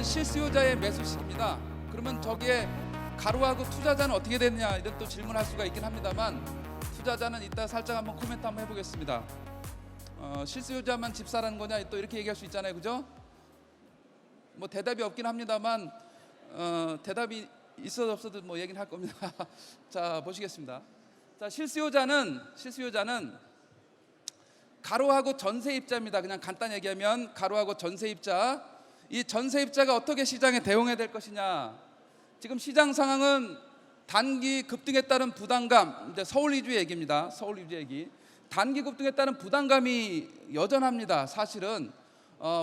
이거는 실수요자의 매수시기입니다. 그러면 저기에 가로하고 투자자는 어떻게 됐냐 이런 또 질문할 수가 있긴 합니다만, 투자자는 이따 살짝 한번 코멘트 한번 해보겠습니다. 실수요자만 집 사라는 거냐 또 이렇게 얘기할 수 있잖아요, 그죠? 뭐 대답이 없긴 합니다만 대답이 있어도 없어도 뭐 얘기는 할 겁니다. 자, 보시겠습니다. 자, 실수요자는 가로하고 전세입자입니다. 그냥 간단히 얘기하면 가로하고 전세입자. 이 전세입자가 어떻게 시장에 대응해야 될 것이냐. 지금 시장 상황은 단기 급등에 따른 부담감, 이제 서울 위주 얘기입니다. 서울 위주 얘기. 단기 급등에 따른 부담감이 여전합니다. 사실은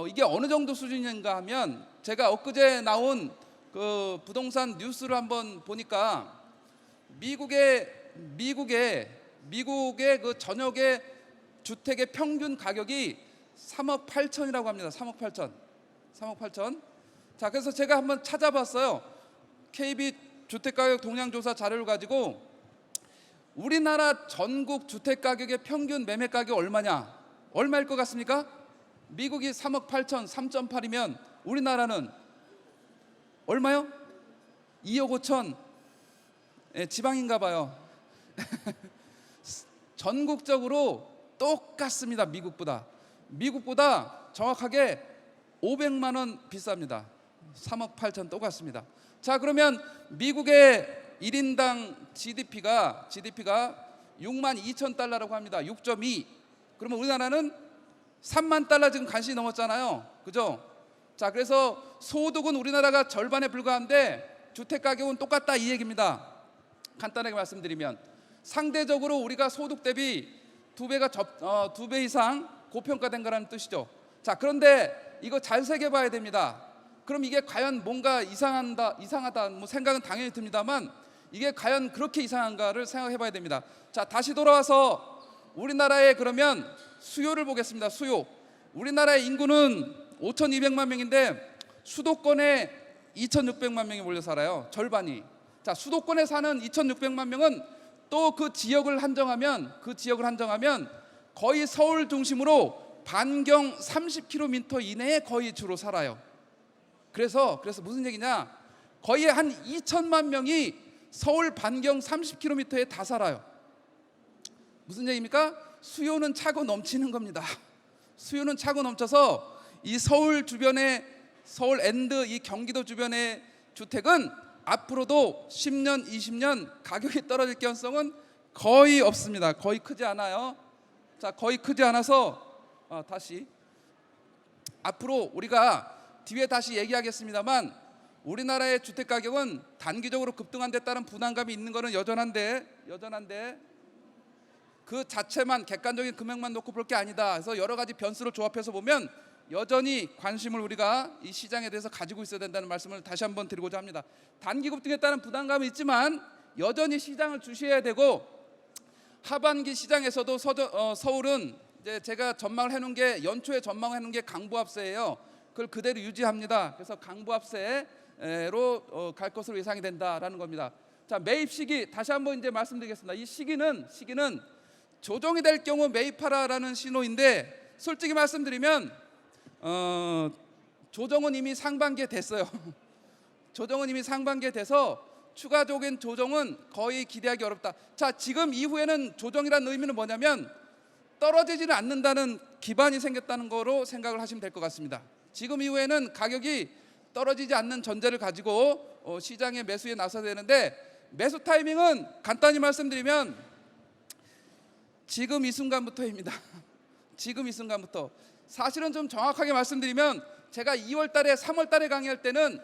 이게 어느 정도 수준인가 하면, 제가 엊그제 나온 그 부동산 뉴스를 한번 보니까 미국의 그 전역의 주택의 평균 가격이 3억 8천이라고 합니다. 3억 8천. 자, 그래서 제가 한번 찾아봤어요. KB 주택가격 동향조사 자료를 가지고 우리나라 전국 주택가격의 평균 매매가격 얼마냐? 얼마일 것 같습니까? 미국이 3억 8천, 3.8이면 우리나라는 얼마요? 2억 5천. 지방인가 봐요. 전국적으로 똑같습니다. 미국보다 정확하게 500만 원 비쌉니다. 3억 8천 똑같습니다. 자, 그러면 미국의 1인당 GDP가 6만 2천 달러라고 합니다. 6.2. 그러면 우리나라는 3만 달러 지금 간신히 넘었잖아요, 그죠? 자, 그래서 소득은 우리나라가 절반에 불과한데 주택 가격은 똑같다 이 얘기입니다. 간단하게 말씀드리면 상대적으로 우리가 소득 대비 2배 이상 고평가된 거라는 뜻이죠. 자, 그런데 이거 잘 새겨봐야 됩니다. 그럼 이게 과연 뭔가 이상하다 뭐 생각은 당연히 듭니다만, 이게 과연 그렇게 이상한가를 생각해봐야 됩니다. 자, 다시 돌아와서 우리나라의 그러면 수요를 보겠습니다. 수요. 우리나라의 인구는 5,200만 명인데 수도권에 2,600만 명이 몰려 살아요. 절반이. 자, 수도권에 사는 2,600만 명은 또 그 지역을 한정하면 거의 서울 중심으로 반경 30km 이내에 거의 주로 살아요. 그래서 무슨 얘기냐? 거의 한 2천만 명이 서울 반경 30km에 다 살아요. 무슨 얘기입니까? 수요는 차고 넘치는 겁니다. 수요는 차고 넘쳐서 이 서울 주변의 서울 앤드 이 경기도 주변의 주택은 앞으로도 10년, 20년 가격이 떨어질 가능성은 거의 없습니다. 거의 크지 않아요. 자, 거의 크지 않아서 다시 앞으로 우리가 뒤에 다시 얘기하겠습니다만, 우리나라의 주택 가격은 단기적으로 급등한 데 따른 부담감이 있는 것은 여전한데 그 자체만 객관적인 금액만 놓고 볼 게 아니다. 그래서 여러 가지 변수를 조합해서 보면 여전히 관심을 우리가 이 시장에 대해서 가지고 있어야 된다는 말씀을 다시 한번 드리고자 합니다. 단기 급등에 따른 부담감이 있지만 여전히 시장을 주시해야 되고, 하반기 시장에서도 서울은 이제 제가 전망을 해놓은 게, 연초에 전망을 해놓은 게 강보합세예요. 그걸 그대로 유지합니다. 그래서 강보합세로 갈 것으로 예상이 된다라는 겁니다. 자, 매입 시기 다시 한번 이제 말씀드리겠습니다. 이 시기는 조정이 될 경우 매입하라라는 신호인데, 솔직히 말씀드리면 조정은 이미 상반기에 됐어요. 조정은 이미 상반기에 돼서 추가적인 조정은 거의 기대하기 어렵다. 자, 지금 이후에는 조정이라는 의미는 뭐냐면 떨어지지는 않는다는 기반이 생겼다는 거로 생각을 하시면 될 것 같습니다. 지금 이후에는 가격이 떨어지지 않는 전제를 가지고 시장의 매수에 나서야 되는데, 매수 타이밍은 간단히 말씀드리면 지금 이 순간부터입니다. 지금 이 순간부터. 사실은 좀 정확하게 말씀드리면, 제가 2월 달에 3월 달에 강의할 때는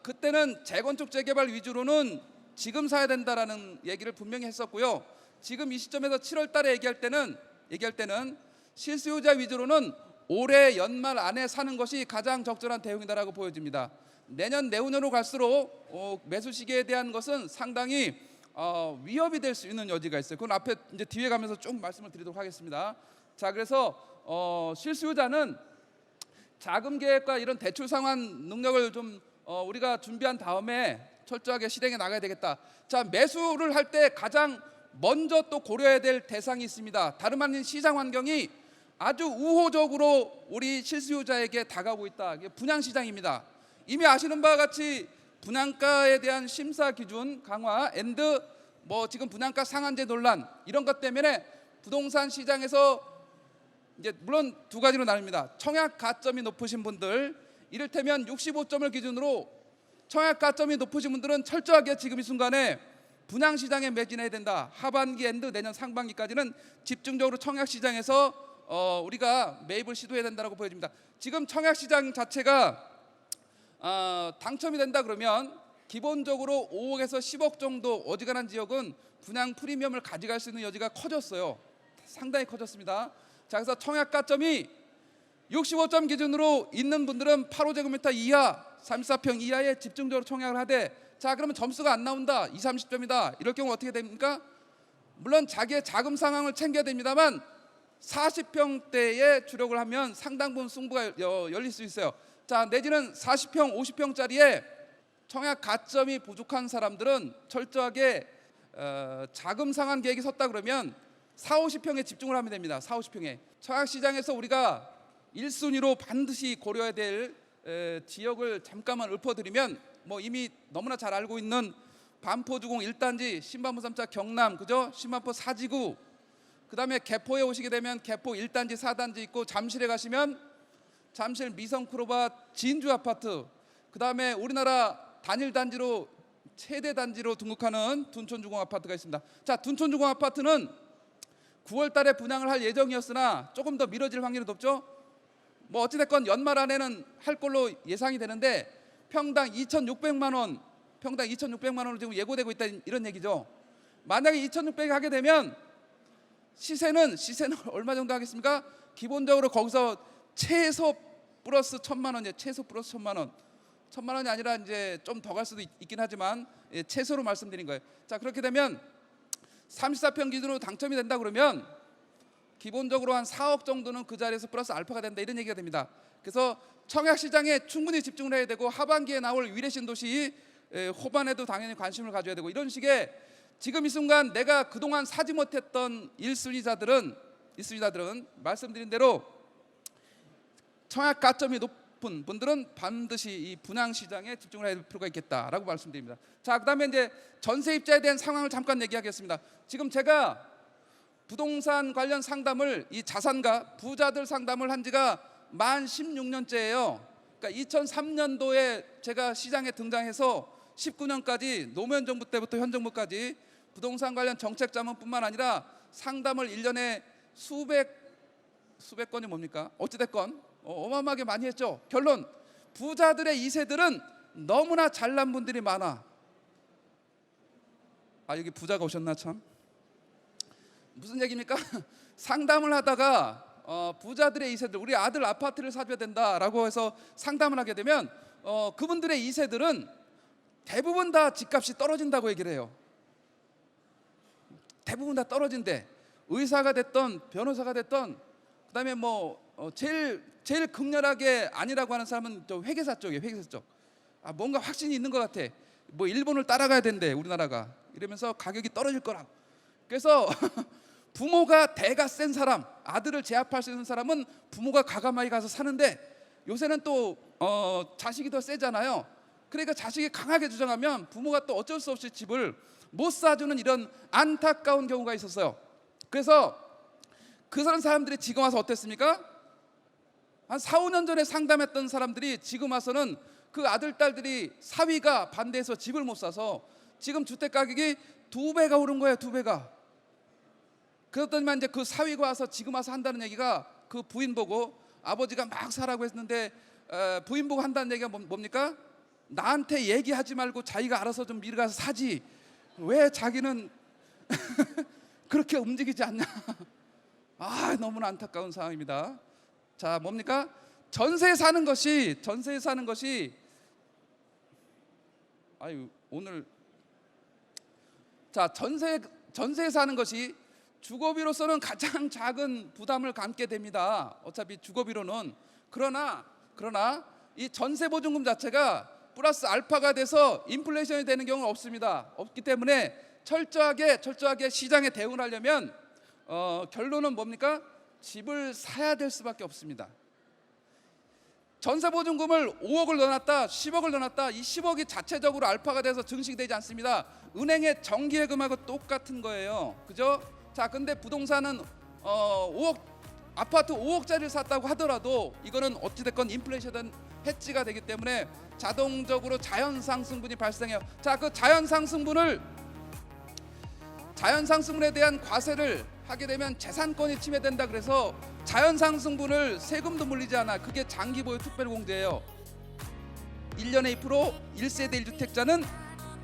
그때는 재건축 재개발 위주로는 지금 사야 된다라는 얘기를 분명히 했었고요. 지금 이 시점에서 7월 달에 얘기할 때는 실수요자 위주로는 올해 연말 안에 사는 것이 가장 적절한 대응이다라고 보여집니다. 내년 내후년으로 갈수록 매수 시기에 대한 것은 상당히 위협이 될 수 있는 여지가 있어요. 그건 앞에 이제 뒤에 가면서 좀 말씀을 드리도록 하겠습니다. 자, 그래서 실수요자는 자금 계획과 이런 대출 상환 능력을 좀 우리가 준비한 다음에 철저하게 실행해 나가야 되겠다. 자, 매수를 할 때 가장 먼저 또 고려해야 될 대상이 있습니다. 다름 아닌 시장 환경이 아주 우호적으로 우리 실수요자에게 다가오고 있다. 이게 분양시장입니다. 이미 아시는 바와 같이 분양가에 대한 심사 기준 강화 앤드 지금 분양가 상한제 논란 이런 것 때문에 부동산 시장에서 이제 물론 두 가지로 나뉩니다. 청약 가점이 높으신 분들, 이를테면 65점을 기준으로 청약 가점이 높으신 분들은 철저하게 지금 이 순간에 분양 시장에 매진해야 된다. 하반기 앤드 내년 상반기까지는 집중적으로 청약 시장에서 우리가 매입을 시도해야 된다고 보여집니다. 지금 청약 시장 자체가 당첨이 된다 그러면 기본적으로 5억에서 10억 정도 어지간한 지역은 분양 프리미엄을 가져갈 수 있는 여지가 커졌어요. 상당히 커졌습니다. 자, 그래서 청약 가점이 65점 기준으로 있는 분들은 8호제곱미터 이하, 34평 이하에 집중적으로 청약을 하되, 자 그러면 점수가 안 나온다, 20, 30점이다, 이럴 경우 어떻게 됩니까? 물론 자기의 자금 상황을 챙겨야 됩니다만 40평대에 주력을 하면 상당 부분 승부가 열릴 수 있어요. 자, 내지는 40평, 50평짜리에 청약 가점이 부족한 사람들은 철저하게 자금 상환 계획이 섰다 그러면 4, 50평에 집중을 하면 됩니다. 4, 50평에. 청약 시장에서 우리가 1순위로 반드시 고려해야 될 지역을 잠깐만 읊어드리면 이미 너무나 잘 알고 있는 반포주공 1단지, 신반포 3차 경남, 그죠? 신반포 4지구, 그 다음에 개포에 오시게 되면 개포 1단지, 4단지 있고, 잠실에 가시면 잠실 미성크로바 진주 아파트, 그 다음에 우리나라 단일 단지로 최대 단지로 등극하는 둔촌주공 아파트가 있습니다. 자, 둔촌주공 아파트는 9월 달에 분양을 할 예정이었으나 조금 더 미뤄질 확률이 높죠. 어찌됐건 연말 안에는 할 걸로 예상이 되는데 평당 2,600만 원, 평당 2,600만 원으로 지금 예고되고 있다, 이런 얘기죠. 만약에 2,600이 하게 되면 시세는 얼마 정도 하겠습니까? 기본적으로 거기서 최소 플러스 1,000만 원이에요. 최소 플러스 1,000만 원. 1,000만 원이 아니라 이제 좀 더 갈 수도 있긴 하지만 최소로 말씀드린 거예요. 자, 그렇게 되면 34평 기준으로 당첨이 된다 그러면 기본적으로 한 4억 정도는 그 자리에서 플러스 알파가 된다, 이런 얘기가 됩니다. 그래서 청약 시장에 충분히 집중을 해야 되고, 하반기에 나올 위례 신도시 호반에도 당연히 관심을 가져야 되고, 이런 식의 지금 이 순간 내가 그동안 사지 못했던 1순위자들은 말씀드린 대로 청약 가점이 높은 분들은 반드시 이 분양 시장에 집중을 해야 될 필요가 있겠다라고 말씀드립니다. 자, 그다음에 이제 전세입자에 대한 상황을 잠깐 얘기하겠습니다. 지금 제가 부동산 관련 상담을, 이 자산가 부자들 상담을 한 지가 만 16년째예요. 그러니까 2003년도에 제가 시장에 등장해서 19년까지 노무현 정부 때부터 현 정부까지 부동산 관련 정책 자문뿐만 아니라 상담을 1년에 수백 건이 뭡니까? 어찌됐건 어마어마하게 많이 했죠. 결론, 부자들의 2세들은 너무나 잘난 분들이 많아. 여기 부자가 오셨나 참. 무슨 얘기입니까? 상담을 하다가 부자들의 2세들, 우리 아들 아파트를 사줘야 된다라고 해서 상담을 하게 되면 그분들의 2세들은 대부분 다 집값이 떨어진다고 얘기를 해요. 대부분 다 떨어진대. 의사가 됐던 변호사가 됐던, 그다음에 제일 극렬하게 아니라고 하는 사람은 저 회계사 쪽이에요. 회계사 쪽. 뭔가 확신이 있는 것 같아. 일본을 따라가야 된대, 우리나라가. 이러면서 가격이 떨어질 거라고. 그래서 부모가 대가 센 사람, 아들을 제압할 수 있는 사람은 부모가 과감하게 가서 사는데, 요새는 또 자식이 더 세잖아요. 그러니까 자식이 강하게 주장하면 부모가 또 어쩔 수 없이 집을 못 사주는 이런 안타까운 경우가 있었어요. 그래서 그런 사람들이 지금 와서 어땠습니까? 한 4, 5년 전에 상담했던 사람들이 지금 와서는 그 아들, 딸들이 사위가 반대해서 집을 못 사서 지금 주택 가격이 2배가 오른 거예요. 2배가. 그랬더니만 이제 그 사위가 와서 지금 와서 한다는 얘기가, 그 부인 보고 아버지가 막 사라고 했는데 부인 보고 한다는 얘기가 뭡니까? 나한테 얘기하지 말고 자기가 알아서 좀 미리 가서 사지, 왜 자기는 그렇게 움직이지 않냐. 너무나 안타까운 상황입니다. 자, 뭡니까? 전세에 사는 것이 오늘 자, 전세에 사는 것이 주거비로서는 가장 작은 부담을 감게 됩니다. 어차피 주거비로는. 그러나 이 전세보증금 자체가 플러스 알파가 돼서 인플레이션이 되는 경우는 없습니다. 없기 때문에 철저하게 시장에 대응을 하려면 결론은 뭡니까? 집을 사야 될 수밖에 없습니다. 전세보증금을 5억을 넣어놨다 10억을 넣어놨다 이 10억이 자체적으로 알파가 돼서 증식이 되지 않습니다. 은행의 정기예금하고 똑같은 거예요. 그죠? 자, 근데 부동산은 5억 아파트 5억짜리를 샀다고 하더라도 이거는 어찌됐건 인플레이션 해지가 되기 때문에 자동적으로 자연상승분이 발생해요. 자, 그 자연상승분에 대한 과세를 하게 되면 재산권이 침해된다. 그래서 자연상승분을 세금도 물리지 않아. 그게 장기보유 특별공제예요. 1년에 2%, 1세대 1주택자는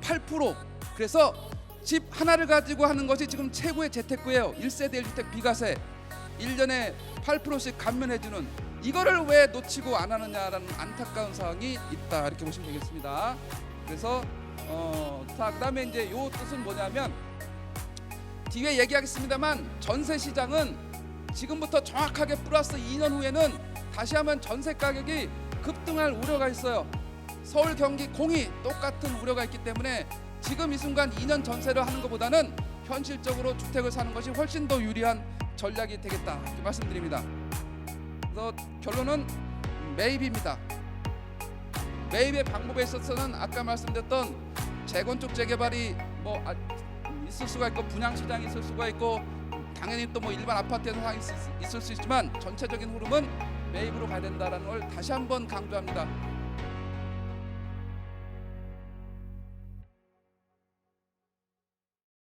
8%. 그래서 집 하나를 가지고 하는 것이 지금 최고의 재테크예요. 1세대 1주택 비과세 1년에 8%씩 감면해주는, 이거를 왜 놓치고 안 하느냐라는 안타까운 사항이 있다, 이렇게 보시면 되겠습니다. 그래서 자, 그다음에 이제 요 뜻은 뭐냐면 뒤에 얘기하겠습니다만 전세 시장은 지금부터 정확하게 플러스 2년 후에는 다시 한번 전세 가격이 급등할 우려가 있어요. 서울, 경기, 공이 똑같은 우려가 있기 때문에 지금 이 순간 2년 전세를 하는 것보다는 현실적으로 주택을 사는 것이 훨씬 더 유리한 전략이 되겠다, 이렇게 말씀드립니다. 그래서 결론은 매입입니다. 매입의 방법에 있어서는 아까 말씀드렸던 재건축 재개발이 있을 수가 있고 분양 시장이 있을 수가 있고 당연히 또 일반 아파트에서 상황이 있을 수 있지만 전체적인 흐름은 매입으로 가야 된다는 걸 다시 한번 강조합니다.